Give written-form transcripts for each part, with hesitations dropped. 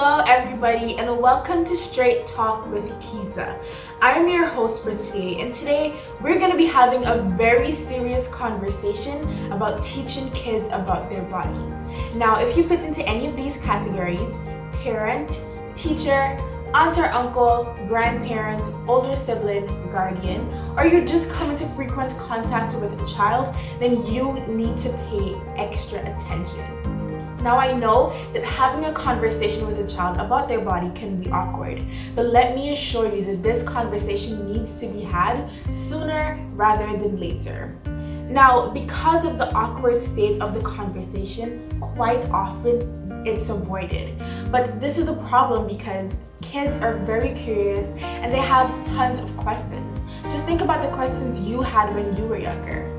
Hello everybody and welcome to Straight Talk with Kysa. I'm your host for today, and today we're going to be having a very serious conversation about teaching kids about their bodies. Now, if you fit into any of these categories, parent, teacher, aunt or uncle, grandparent, older sibling, guardian, or you're just coming to frequent contact with a child, then you need to pay extra attention. Now, I know that having a conversation with a child about their body can be awkward, but let me assure you that this conversation needs to be had sooner rather than later. Now, because of the awkward state of the conversation, quite often it's avoided. But this is a problem because kids are very curious and they have tons of questions. Just think about the questions you had when you were younger.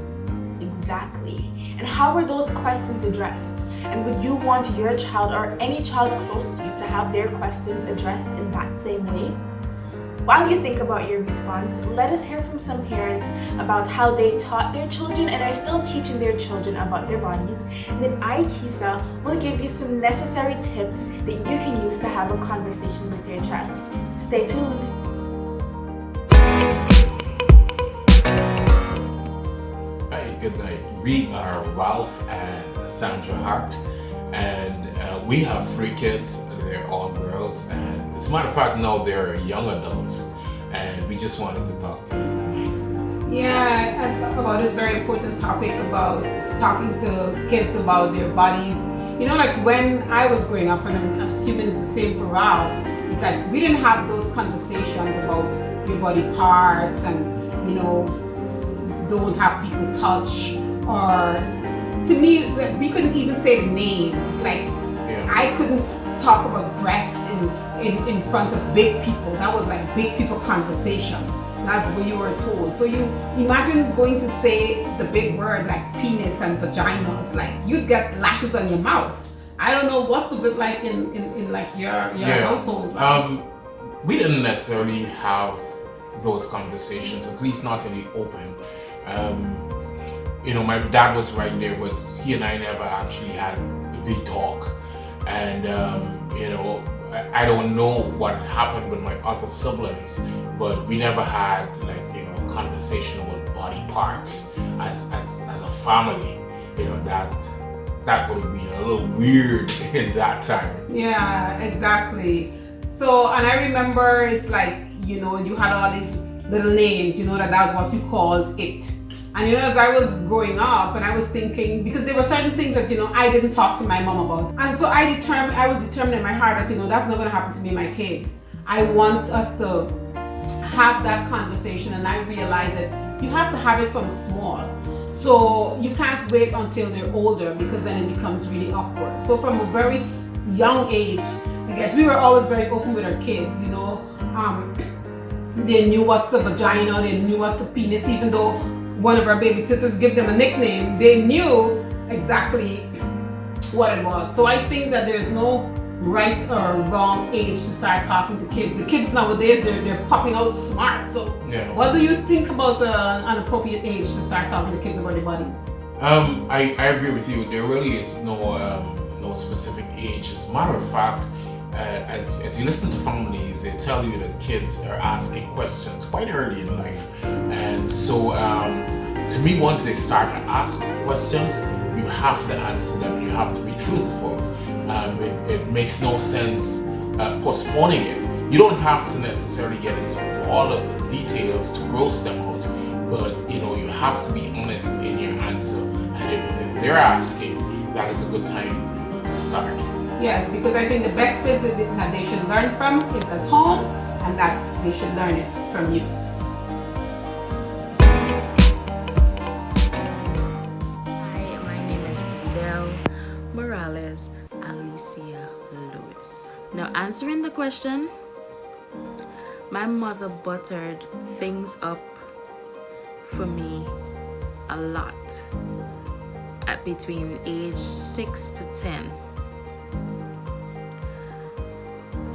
Exactly. And how were those questions addressed? And would you want your child or any child close to you to have their questions addressed in that same way? While you think about your response, let us hear from some parents about how they taught their children and are still teaching their children about their bodies. And then I, Kysa, will give you some necessary tips that you can use to have a conversation with your child. Stay tuned. Good night. We are Ralph and Sandra Hart, and we have 3 kids. They're all girls, and as a matter of fact, now they're young adults, and we just wanted to talk to you tonight. Yeah, I thought about this very important topic about talking to kids about their bodies. You know, like when I was growing up, and I'm assuming it's the same for Ralph, it's like we didn't have those conversations about your body parts and, you know, don't have people touch, or to me we couldn't even say the name. Like I couldn't talk about breasts in front of big people. That was like big people conversation. That's what you were told. So you imagine going to say the big word like penis and vagina. It's like you'd get lashes on your mouth. I don't know, what was it like in like your household? Right? We didn't necessarily have those conversations, at least not in the open. You know, my dad was right there, but he and I never actually had the talk. And you know, I don't know what happened with my other siblings, but we never had like, you know, conversation about body parts as a family. You know, that would have been a little weird in that time. Yeah, exactly. So, and I remember it's like, you know, you had all these little names, you know, that's what you called it. And you know, as I was growing up, and I was thinking, because there were certain things that, you know, I didn't talk to my mom about. And so I was determined in my heart that, you know, that's not going to happen to me and my kids. I want us to have that conversation, and I realized that you have to have it from small. So you can't wait until they're older, because then it becomes really awkward. So from a very young age, I guess we were always very open with our kids, you know. They knew what's a vagina, they knew what's a penis, even though one of our babysitters gave them a nickname, they knew exactly what it was. So I think that there's no right or wrong age to start talking to kids. The kids nowadays, they're popping out smart. So what do you think about an appropriate age to start talking to kids about their bodies? I agree with you. There really is no specific age. As a matter of fact, as you listen to families, they tell you that kids are asking questions quite early in life. And so to me, once they start to ask questions, you have to answer them. You have to be truthful. It makes no sense postponing it. You don't have to necessarily get into all of the details to gross them out, but you know, you have to be honest in your answer. And if they're asking, that is a good time to start. Yes, because I think the best place that they should learn from is at home, and that they should learn it from you. Hi, my name is Del Morales Alicia Lewis. Now, answering the question, my mother buttered things up for me a lot at between age 6 to 10.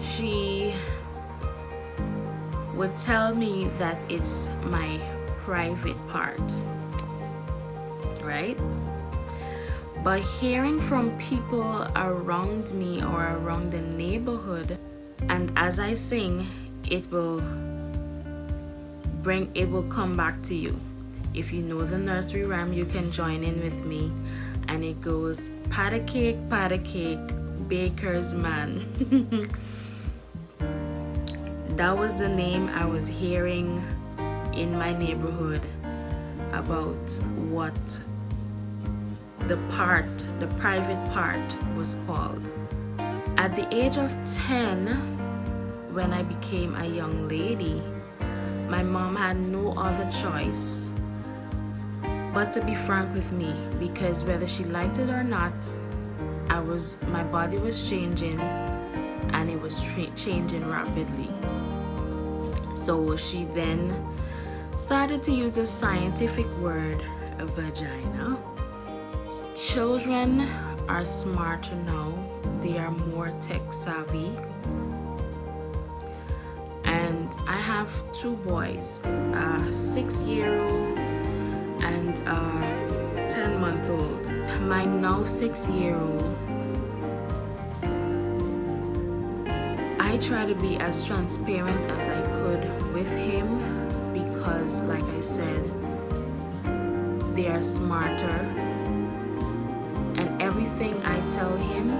She would tell me that it's my private part, right? But hearing from people around me or around the neighborhood, and as I sing, it will come back to you. If you know the nursery rhyme, you can join in with me, and it goes, pat a cake, baker's man. That was the name I was hearing in my neighborhood about what the private part was called. At the age of 10, when I became a young lady, my mom had no other choice but to be frank with me, because whether she liked it or not, my body was changing, and it was changing rapidly. So she then started to use a scientific word, vagina. Children are smarter now. They are more tech savvy. And I have two boys, a 6-year-old and a 10-month-old. My now 6-year-old, I try to be as transparent as I could with him, because like I said, they are smarter, and everything I tell him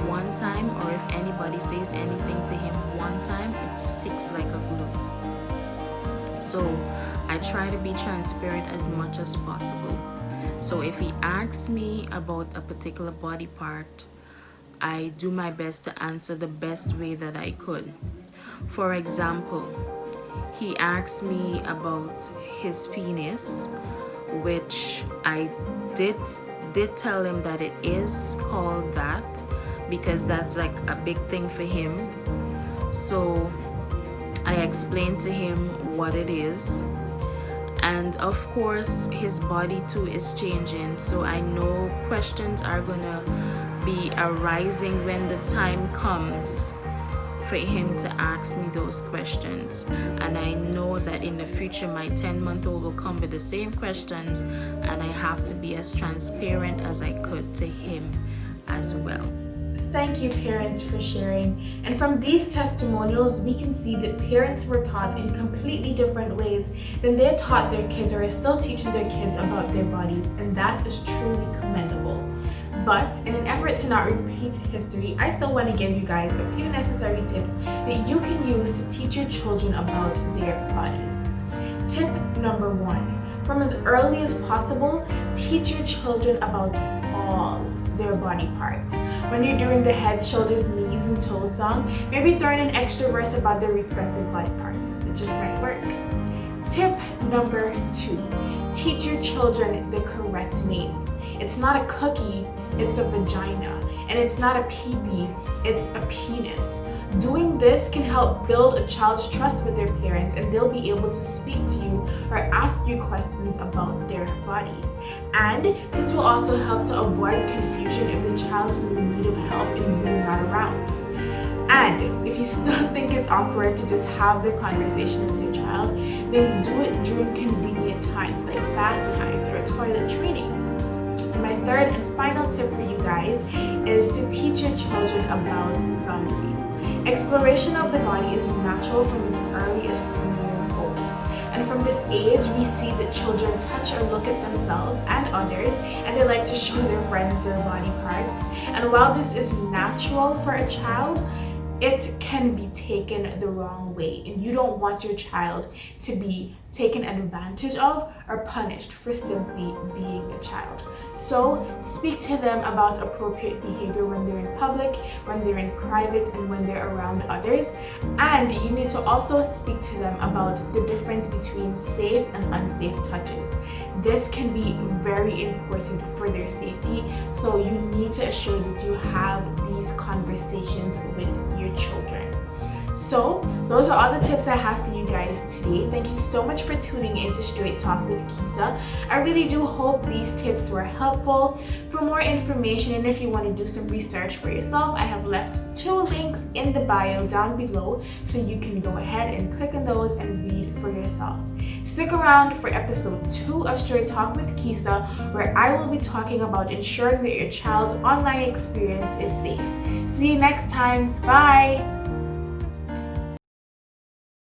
one time, or if anybody says anything to him one time, it sticks like a glue. So I try to be transparent as much as possible. So if he asks me about a particular body part, I do my best to answer the best way that I could. For example, he asked me about his penis, which I did tell him that it is called that, because that's like a big thing for him. So I explained to him what it is. And of course, his body too is changing, so I know questions are gonna be arising when the time comes for him to ask me those questions. And I know that in the future my 10-month-old will come with the same questions, and I have to be as transparent as I could to him as well. Thank you, parents, for sharing. And from these testimonials, we can see that parents were taught in completely different ways than they taught their kids, or are still teaching their kids about their bodies, and that is truly commendable. But in an effort to not repeat history, I still want to give you guys a few necessary tips that you can use to teach your children about their bodies. Tip number 1, from as early as possible, teach your children about all their body parts. When you're doing the head, shoulders, knees, and toes song, maybe throw in an extra verse about their respective body parts. It just might work. Tip number 2, teach your children the correct names. It's not a cookie, it's a vagina. And it's not a pee-pee, it's a penis. Doing this can help build a child's trust with their parents, and they'll be able to speak to you or ask you questions about their bodies. And this will also help to avoid confusion if the child is in need of help and you're not around. And if you still think it's awkward to just have the conversation with your child, then do it during convenient times like bath times or toilet training. And my third and final tip for you guys is to teach your children about boundaries. Exploration of the body is natural from as early as 3 years old. And from this age, we see that children touch or look at themselves and others, and they like to show their friends their body parts. And while this is natural for a child, it can be taken the wrong way, and you don't want your child to be taken advantage of or punished for simply being a child. So speak to them about appropriate behavior when they're in public, when they're in private, and when they're around others. And you need to also speak to them about the difference between safe and unsafe touches. This can be very important for their safety, so you need to assure that you have these conversations with your children. So, those are all the tips I have for you guys today. Thank you so much for tuning in to Straight Talk with Kysa. I really do hope these tips were helpful. For more information and if you want to do some research for yourself, I have left 2 links in the bio down below so you can go ahead and click on those and read for yourself. Stick around for episode 2 of Straight Talk with Kysa, where I will be talking about ensuring that your child's online experience is safe. See you next time. Bye!